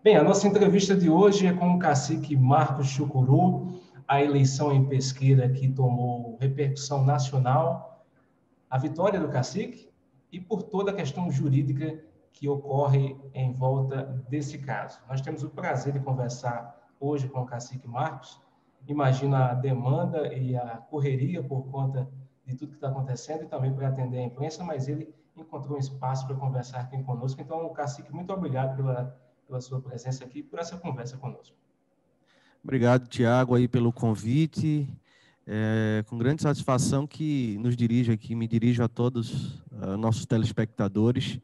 Bem, a nossa entrevista de hoje é com o cacique Marcos Chucuru, a eleição em Pesqueira que tomou repercussão nacional, a vitória do cacique e por toda a questão jurídica que ocorre em volta desse caso. Nós temos o prazer de conversar hoje com o cacique Marcos. Imagino a demanda e a correria por conta de tudo que está acontecendo e também para atender a imprensa, mas ele encontrou um espaço para conversar aqui conosco. Então, cacique, muito obrigado pela sua presença aqui e por essa conversa conosco. Obrigado, Tiago, aí pelo convite. Com grande satisfação que nos dirijo aqui, me dirijo a todos nossos telespectadores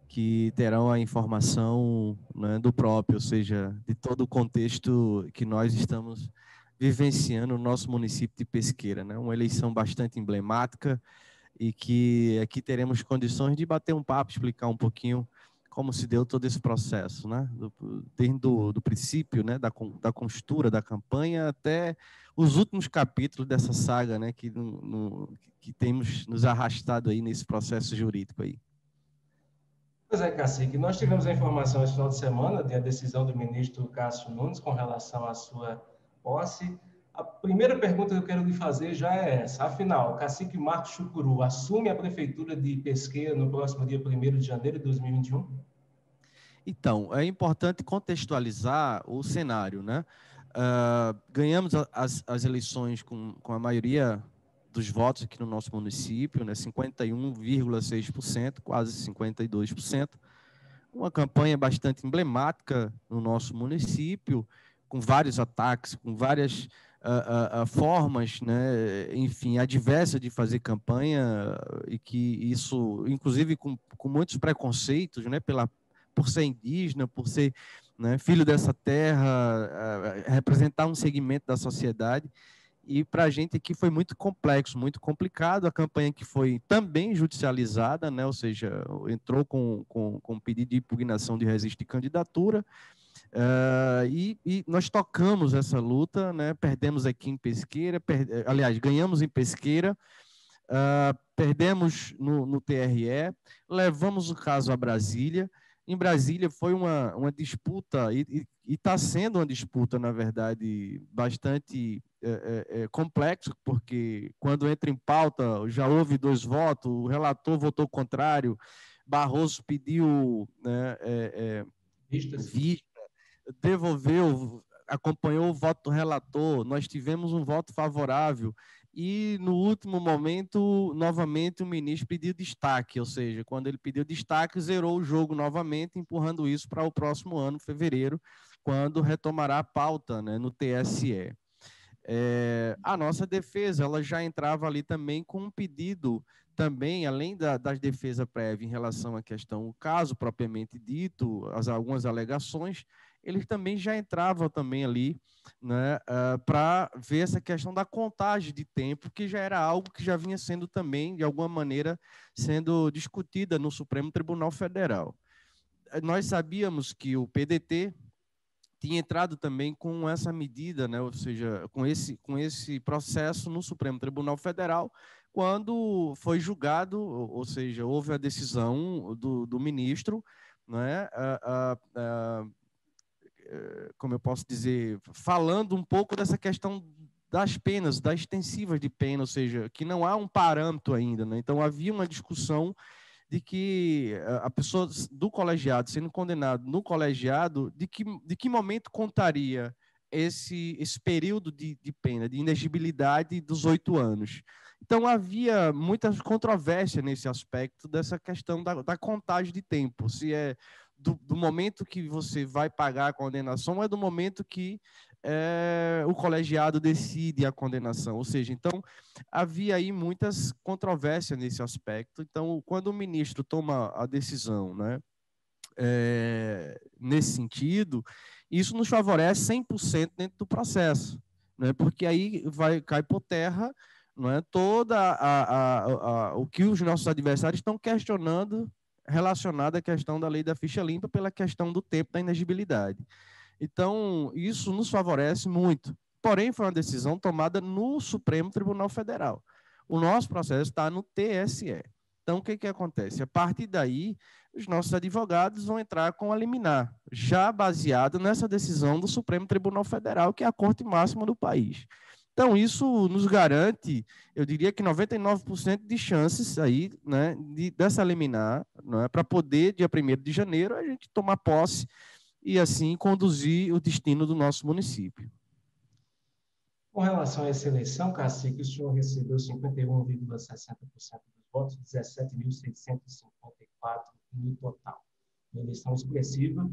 que terão a informação, né, do próprio, ou seja, de todo o contexto que nós estamos vivenciando no nosso município de Pesqueira, né? Uma eleição bastante emblemática e que aqui teremos condições de bater um papo, explicar um pouquinho como se deu todo esse processo, né? Desde do princípio, né, da construção da campanha até os últimos capítulos dessa saga, né, que temos nos arrastado aí nesse processo jurídico aí. Pois é, cacique, nós tivemos a informação esse final de semana de a decisão do ministro Cássio Nunes com relação à sua posse. A primeira pergunta que eu quero lhe fazer já é essa. Afinal, o cacique Marcos Chucuru assume a prefeitura de Pesqueira no próximo dia 1º de janeiro de 2021? Então, é importante contextualizar o cenário, né? Ganhamos as eleições com a maioria dos votos aqui no nosso município, né? 51,6%, quase 52%. Uma campanha bastante emblemática no nosso município, com vários ataques, com várias formas, né, enfim, adversas de fazer campanha, e que isso, inclusive, com muitos preconceitos, né, por ser indígena, por ser, né, filho dessa terra, representar um segmento da sociedade. E para a gente aqui foi muito complexo, muito complicado. A campanha que foi também judicializada, né? Ou seja, entrou com pedido de impugnação de registro de candidatura. E nós tocamos essa luta, né? Perdemos aqui em Pesqueira, aliás, ganhamos em Pesqueira, perdemos no TRE, levamos o caso a Brasília. Em Brasília foi uma disputa, e está sendo uma disputa, na verdade, bastante complexo, porque quando entra em pauta, já houve 2 votos, o relator votou contrário, Barroso pediu, né, vista, devolveu, acompanhou o voto do relator, nós tivemos um voto favorável, e no último momento, novamente, o ministro pediu destaque, ou seja, quando ele pediu destaque, zerou o jogo novamente, empurrando isso para o próximo ano, fevereiro, quando retomará a pauta, né, no TSE. A nossa defesa, ela já entrava ali também com um pedido, também, além das defesas prévias em relação à questão, o caso propriamente dito, algumas alegações, eles também já entravam também ali, né, para ver essa questão da contagem de tempo, que já era algo que já vinha sendo também, de alguma maneira, sendo discutida no Supremo Tribunal Federal. Nós sabíamos que o PDT tinha entrado também com essa medida, né, ou seja, com esse processo no Supremo Tribunal Federal, quando foi julgado, ou seja, houve a decisão do ministro, né, como eu posso dizer, falando um pouco dessa questão das penas, das extensivas de pena, ou seja, que não há um parâmetro ainda, né? Então havia uma discussão de que a pessoa do colegiado, sendo condenado no colegiado, de que momento contaria esse período de pena, de inexigibilidade dos 8 anos. Então, havia muita controvérsia nesse aspecto dessa questão da contagem de tempo, se é do momento que você vai pagar a condenação ou é do momento que o colegiado decide a condenação. Ou seja, então, havia aí muitas controvérsias nesse aspecto. Então, quando o ministro toma a decisão, né, nesse sentido, isso nos favorece 100% dentro do processo, né, porque aí cai por terra, não é, o que os nossos adversários estão questionando relacionado à questão da lei da ficha limpa pela questão do tempo da inegibilidade. Então, isso nos favorece muito. Porém, foi uma decisão tomada no Supremo Tribunal Federal. O nosso processo está no TSE. Então, o que acontece? A partir daí, os nossos advogados vão entrar com a liminar, já baseado nessa decisão do Supremo Tribunal Federal, que é a corte máxima do país. Então, isso nos garante, eu diria que 99% de chances aí, né, dessa liminar, né, para poder, dia 1º de janeiro, a gente tomar posse e, assim, conduzir o destino do nosso município. Com relação a essa eleição, Cacique, o senhor recebeu 51,60% dos votos, 17.654 no total. Uma eleição expressiva,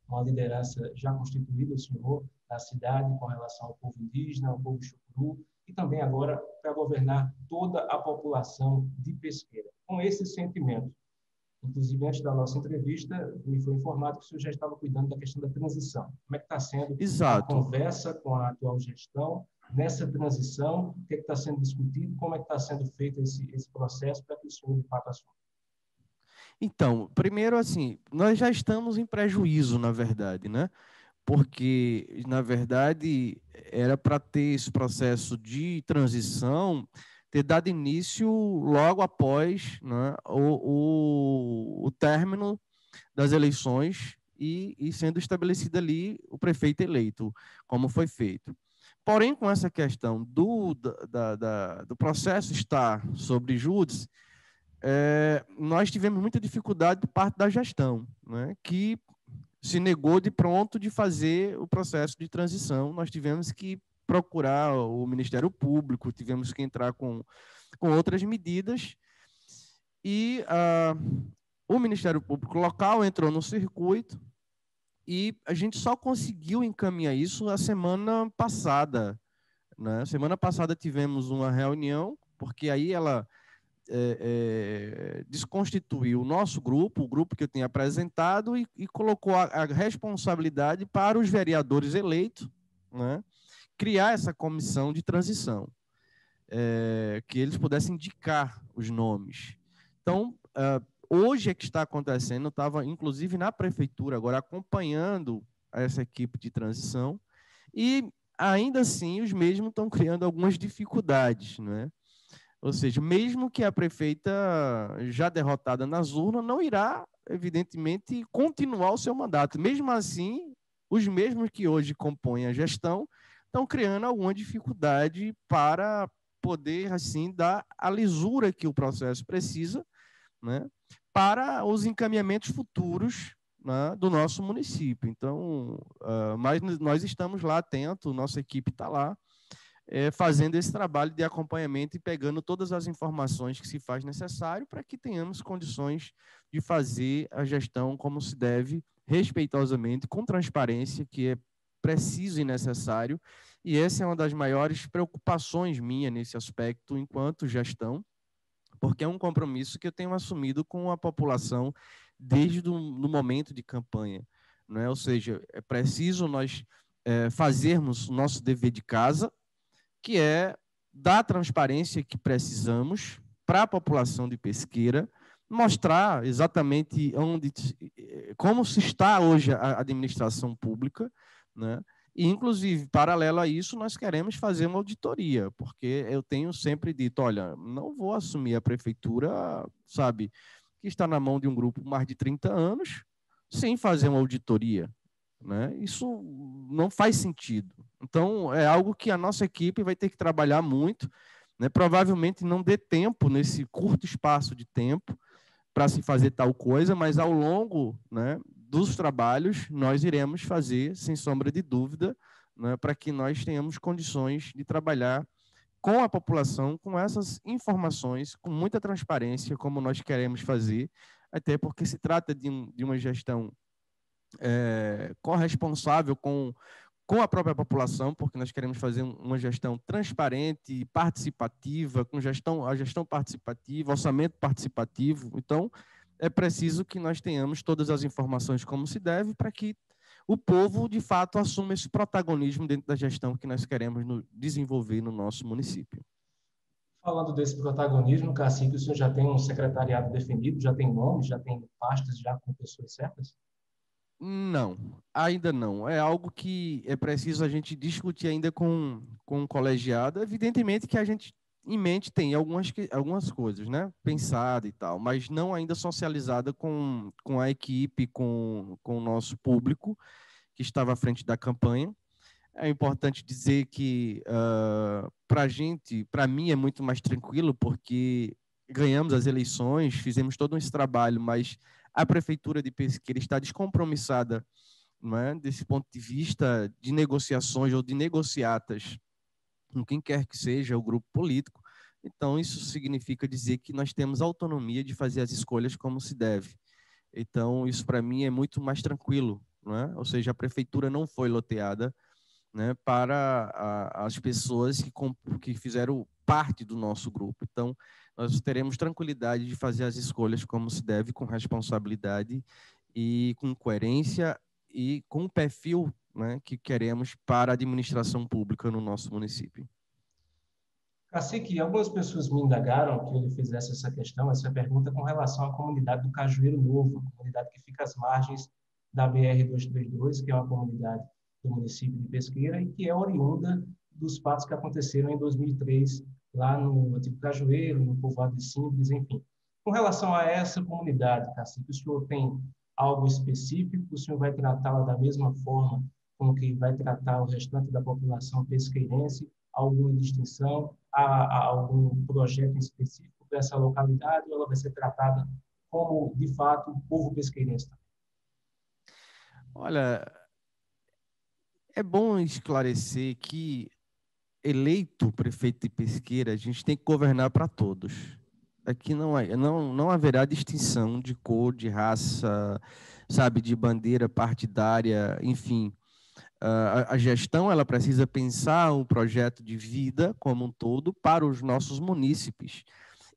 uma liderança já constituída, o senhor, da cidade, com relação ao povo indígena, ao povo chucuru, e também agora para governar toda a população de Pesqueira. Com esse sentimento, inclusive, antes da nossa entrevista, me foi informado que o senhor já estava cuidando da questão da transição. Como é que está sendo a conversa com a atual gestão nessa transição? O que está sendo discutido? Como é que está sendo feito esse processo para que o senhor, de fato, assuma? Então, primeiro, assim, nós já estamos em prejuízo, na verdade, né? Porque, na verdade, era para ter esse processo de transição ter dado início logo após, né, o término das eleições e sendo estabelecido ali o prefeito eleito, como foi feito. Porém, com essa questão do processo estar sobre júdice, nós tivemos muita dificuldade de parte da gestão, né, que se negou de pronto de fazer o processo de transição. Nós tivemos que procurar o Ministério Público, tivemos que entrar com outras medidas, e o Ministério Público local entrou no circuito, e a gente só conseguiu encaminhar isso a semana passada, né? Semana passada tivemos uma reunião, porque aí ela desconstituiu o nosso grupo, o grupo que eu tinha apresentado, e colocou a responsabilidade para os vereadores eleitos, né, criar essa comissão de transição, que eles pudessem indicar os nomes. Então, hoje é que está acontecendo, eu estava, inclusive, na prefeitura, agora acompanhando essa equipe de transição, e ainda assim os mesmos estão criando algumas dificuldades, né? Ou seja, mesmo que a prefeita já derrotada nas urnas não irá, evidentemente, continuar o seu mandato. Mesmo assim, os mesmos que hoje compõem a gestão estão criando alguma dificuldade para poder, assim, dar a lisura que o processo precisa, né, para os encaminhamentos futuros, né, do nosso município. Então, mas nós estamos lá atentos, nossa equipe está lá, fazendo esse trabalho de acompanhamento e pegando todas as informações que se faz necessário para que tenhamos condições de fazer a gestão como se deve, respeitosamente, com transparência, que é preciso e necessário. E essa é uma das maiores preocupações minha nesse aspecto, enquanto gestão, porque é um compromisso que eu tenho assumido com a população desde o momento de campanha, não é? Ou seja, é preciso nós fazermos o nosso dever de casa, que é dar a transparência que precisamos para a população de Pesqueira, mostrar exatamente como se está hoje a administração pública, né? E, inclusive, paralelo a isso, nós queremos fazer uma auditoria, porque eu tenho sempre dito, olha, não vou assumir a prefeitura, sabe, que está na mão de um grupo por mais de 30 anos, sem fazer uma auditoria, né? Isso não faz sentido. Então, é algo que a nossa equipe vai ter que trabalhar muito, né? Provavelmente não dê tempo, nesse curto espaço de tempo, para se fazer tal coisa, mas ao longo, né, dos trabalhos, nós iremos fazer, sem sombra de dúvida, né, para que nós tenhamos condições de trabalhar com a população, com essas informações, com muita transparência, como nós queremos fazer, até porque se trata de uma gestão corresponsável com a própria população, porque nós queremos fazer uma gestão transparente, participativa, a gestão participativa, orçamento participativo. Então, é preciso que nós tenhamos todas as informações como se deve para que o povo, de fato, assuma esse protagonismo dentro da gestão que nós queremos desenvolver no nosso município. Falando desse protagonismo, Cacique, o senhor já tem um secretariado definido, já tem nomes, já tem pastas já com pessoas certas? Não, ainda não. É algo que é preciso a gente discutir ainda com o colegiado. Evidentemente que a gente em mente tem algumas coisas, né? Pensada e tal, mas não ainda socializada com a equipe, com o nosso público que estava à frente da campanha. É importante dizer que para a gente, para mim, é muito mais tranquilo, porque ganhamos as eleições, fizemos todo esse trabalho, mas a Prefeitura de Pesqueira está descompromissada, não é? Desse ponto de vista de negociações ou de negociatas com quem quer que seja o grupo político. Então, isso significa dizer que nós temos autonomia de fazer as escolhas como se deve. Então, isso para mim é muito mais tranquilo, não é? Ou seja, a prefeitura não foi loteada, né, para as pessoas que fizeram parte do nosso grupo. Então, nós teremos tranquilidade de fazer as escolhas como se deve, com responsabilidade e com coerência e com o perfil, né, que queremos para a administração pública no nosso município. Cacique, algumas pessoas me indagaram que eu lhe fizesse essa questão, essa pergunta com relação à comunidade do Cajueiro Novo, a comunidade que fica às margens da BR-232, que é uma comunidade do município de Pesqueira e que é oriunda dos fatos que aconteceram em 2003, lá no antigo Cajueiro, no povoado de Simples, enfim. Com relação a essa comunidade, Cacique, o senhor tem algo específico? O senhor vai tratá-la da mesma forma com que vai tratar o restante da população pesqueirense? Alguma distinção? Há algum projeto específico para essa localidade ou ela vai ser tratada como, de fato, o povo pesqueirense? Olha, é bom esclarecer que, eleito prefeito de Pesqueira, a gente tem que governar para todos. Aqui não haverá distinção de cor, de raça, sabe, de bandeira partidária, enfim. A gestão ela precisa pensar um projeto de vida como um todo para os nossos munícipes.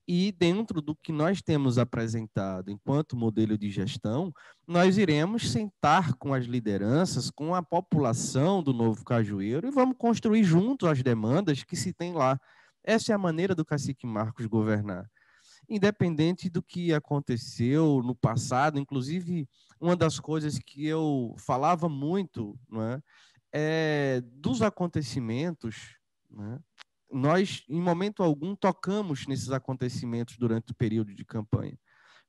E dentro do que nós temos apresentado enquanto modelo de gestão, nós iremos sentar com as lideranças, com a população do Novo Cajueiro e vamos construir junto as demandas que se tem lá. Essa é a maneira do cacique Marcos governar. Independente do que aconteceu no passado, inclusive uma das coisas que eu falava muito, não é dos acontecimentos, né? Nós, em momento algum, tocamos nesses acontecimentos durante o período de campanha.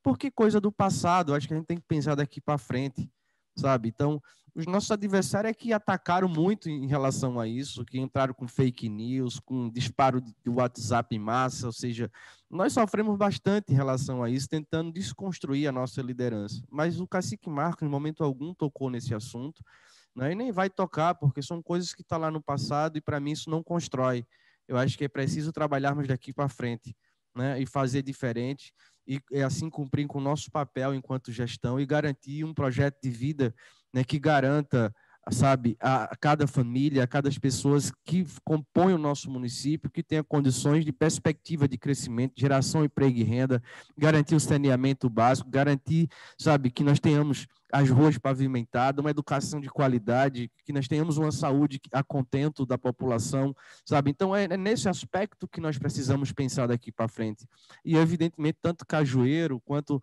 Porque coisa do passado, acho que a gente tem que pensar daqui para frente, sabe? Então, os nossos adversários é que atacaram muito em relação a isso, que entraram com fake news, com disparo de WhatsApp em massa, ou seja, nós sofremos bastante em relação a isso, tentando desconstruir a nossa liderança. Mas o cacique Marcos, em momento algum, tocou nesse assunto, né? E nem vai tocar, porque são coisas que estão lá no passado e, para mim, isso não constrói. Eu acho que é preciso trabalharmos daqui para frente, né? E fazer diferente e assim cumprir com o nosso papel enquanto gestão e garantir um projeto de vida, né, que garanta, sabe, a cada família, a cada pessoas que compõem o nosso município, que tenha condições de perspectiva de crescimento, geração, emprego e renda, garantir o saneamento básico, garantir, sabe, que nós tenhamos as ruas pavimentadas, uma educação de qualidade, que nós tenhamos uma saúde a contento da população, sabe? Então, é nesse aspecto que nós precisamos pensar daqui para frente. E, evidentemente, tanto Cajueiro quanto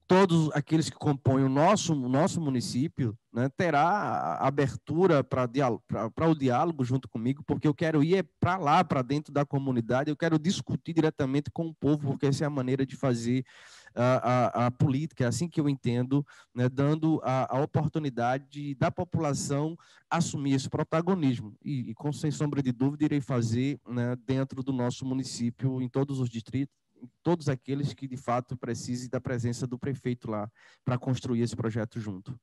todos aqueles que compõem o nosso município, né, terá abertura para o diálogo junto comigo, porque eu quero ir para lá, para dentro da comunidade, eu quero discutir diretamente com o povo, porque essa é a maneira de fazer a política, é assim que eu entendo, né, dando a oportunidade da população assumir esse protagonismo. E sem sombra de dúvida, irei fazer, né, dentro do nosso município, em todos os distritos, todos aqueles que, de fato, precisem da presença do prefeito lá para construir esse projeto junto.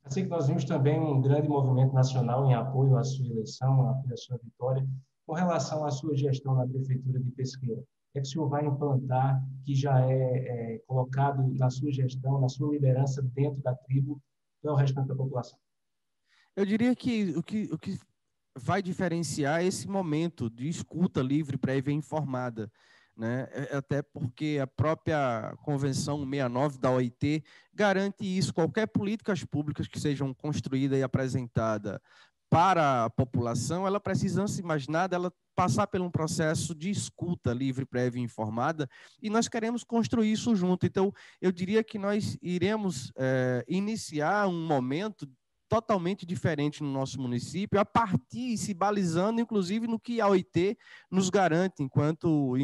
Assim que nós vimos também um grande movimento nacional em apoio à sua eleição, à sua vitória, com relação à sua gestão na Prefeitura de Pesqueira. O que é que o senhor vai implantar que já é colocado na sua gestão, na sua liderança dentro da tribo para o restante da população? Eu diria que o que vai diferenciar é esse momento de escuta livre, prévia e informada, né? Até porque a própria Convenção 69 da OIT garante isso. Qualquer políticas públicas que sejam construídas e apresentada para a população, ela precisa, antes de mais nada, ela passar por um processo de escuta livre, prévia e informada, e nós queremos construir isso junto. Então, eu diria que nós iremos iniciar um momento totalmente diferente no nosso município, a partir, se balizando, inclusive, no que a OIT nos garante enquanto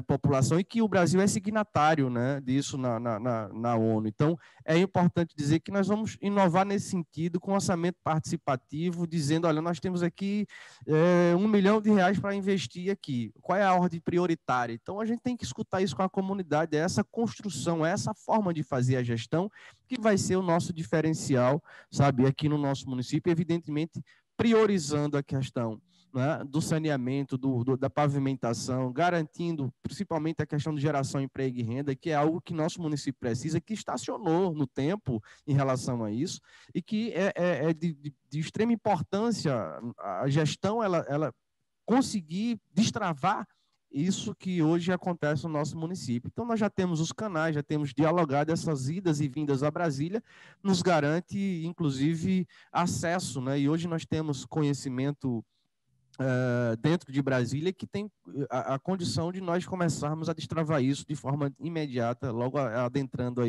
população, e que o Brasil é signatário, né, disso na ONU. Então, é importante dizer que nós vamos inovar nesse sentido, com orçamento participativo, dizendo, olha, nós temos aqui R$1 milhão para investir aqui. Qual é a ordem prioritária? Então, a gente tem que escutar isso com a comunidade, é essa construção, é essa forma de fazer a gestão que vai ser o nosso diferencial, sabe, aqui no nosso município, evidentemente, priorizando a questão, né, do saneamento, da pavimentação, garantindo principalmente a questão de geração de emprego e renda, que é algo que nosso município precisa, que estacionou no tempo em relação a isso, e que é de extrema importância a gestão, ela conseguir destravar isso que hoje acontece no nosso município. Então, nós já temos os canais, já temos dialogado, essas idas e vindas a Brasília, nos garante, inclusive, acesso, né? E hoje nós temos conhecimento dentro de Brasília que tem a condição de nós começarmos a destravar isso de forma imediata, logo adentrando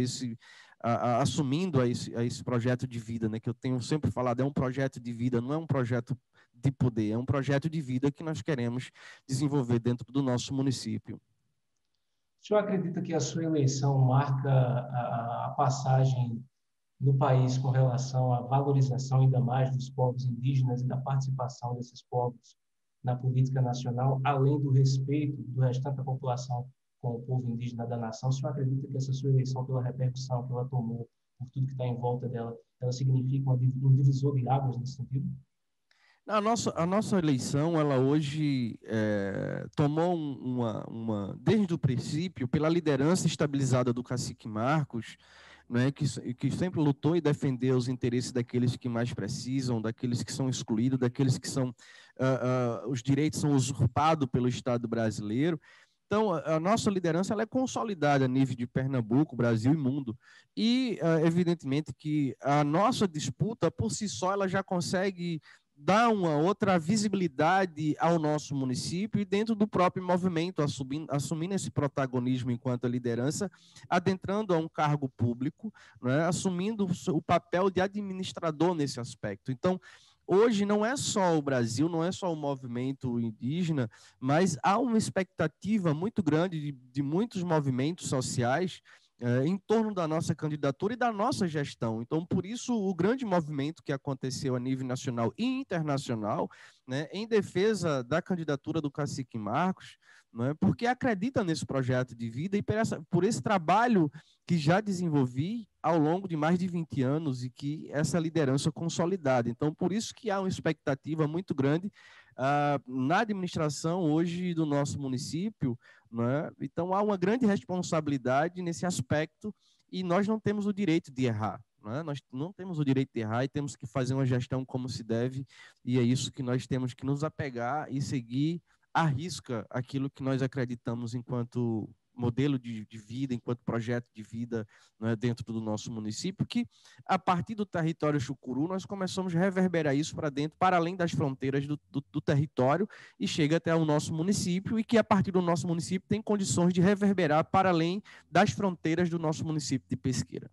assumindo a esse projeto de vida, né? Que eu tenho sempre falado, é um projeto de vida, não é um projeto de poder, é um projeto de vida que nós queremos desenvolver dentro do nosso município. O senhor acredita que a sua eleição marca a passagem no país com relação à valorização ainda mais dos povos indígenas e da participação desses povos na política nacional, além do respeito do restante da população com o povo indígena da nação? O senhor acredita que essa sua eleição, pela repercussão que ela tomou, por tudo que está em volta dela, ela significa um divisor de águas nesse sentido? A nossa eleição, ela hoje tomou desde o princípio, pela liderança estabilizada do cacique Marcos, né, que sempre lutou e defendeu os interesses daqueles que mais precisam, daqueles que são excluídos, daqueles que são os direitos são usurpados pelo Estado brasileiro. Então, a nossa liderança ela é consolidada a nível de Pernambuco, Brasil e mundo. E, evidentemente, que a nossa disputa, por si só, ela já consegue dar uma outra visibilidade ao nosso município e dentro do próprio movimento, assumindo esse protagonismo enquanto liderança, adentrando a um cargo público, né, assumindo o papel de administrador nesse aspecto. Então, hoje não é só o Brasil, não é só o movimento indígena, mas há uma expectativa muito grande de muitos movimentos sociais em torno da nossa candidatura e da nossa gestão. Então, por isso, o grande movimento que aconteceu a nível nacional e internacional, né, em defesa da candidatura do cacique Marcos, né, porque acredita nesse projeto de vida e por esse trabalho que já desenvolvi ao longo de mais de 20 anos e que essa liderança consolidada. Então, por isso que há uma expectativa muito grande na administração hoje do nosso município, né? Então, há uma grande responsabilidade nesse aspecto e nós não temos o direito de errar. Né? Nós não temos o direito de errar e temos que fazer uma gestão como se deve, e é isso que nós temos que nos apegar e seguir à risca aquilo que nós acreditamos enquanto modelo de vida, enquanto projeto de vida, né, dentro do nosso município, que a partir do território Chucuru nós começamos a reverberar isso para dentro, para além das fronteiras do território e chega até o nosso município e que a partir do nosso município tem condições de reverberar para além das fronteiras do nosso município de Pesqueira.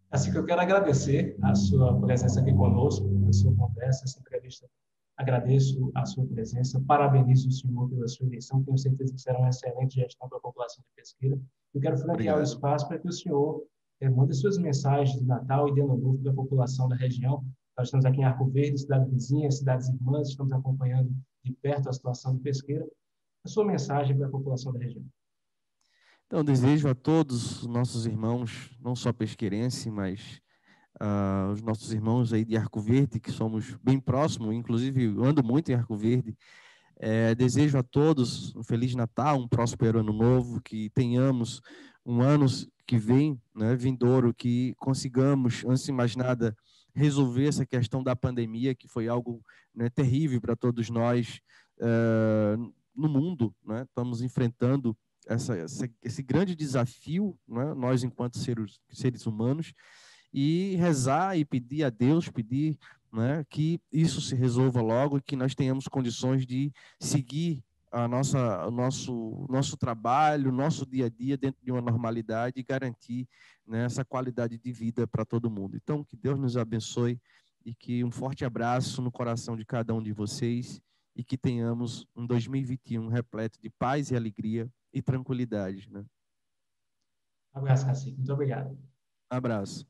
Assim que eu quero agradecer a sua presença aqui conosco, a sua conversa, essa entrevista. Agradeço a sua presença, parabenizo o senhor pela sua eleição, tenho certeza que será uma excelente gestão para a população de Pesqueira. Eu quero franquear o espaço para que o senhor mande suas mensagens de Natal e de Ano Novo para a população da região. Nós estamos aqui em Arco Verde, cidade vizinha, cidades irmãs, estamos acompanhando de perto a situação de Pesqueira. A sua mensagem para a população da região. Então, eu desejo a todos os nossos irmãos, não só pesqueirense, mas os nossos irmãos aí de Arco Verde, que somos bem próximos, inclusive eu ando muito em Arco Verde. Desejo a todos um Feliz Natal, um próspero Ano Novo, que tenhamos um ano que vem, né, vindouro, que consigamos, antes de mais nada, resolver essa questão da pandemia, que foi algo, né, terrível para todos nós no mundo, né? Estamos enfrentando esse grande desafio, né, nós enquanto seres humanos, e rezar e pedir a Deus, né, que isso se resolva logo e que nós tenhamos condições de seguir o nosso trabalho, o nosso dia a dia dentro de uma normalidade e garantir, né, essa qualidade de vida para todo mundo. Então, que Deus nos abençoe e que um forte abraço no coração de cada um de vocês e que tenhamos um 2021 repleto de paz e alegria e tranquilidade, né? Um abraço, Cacique. Muito obrigado. Abraço.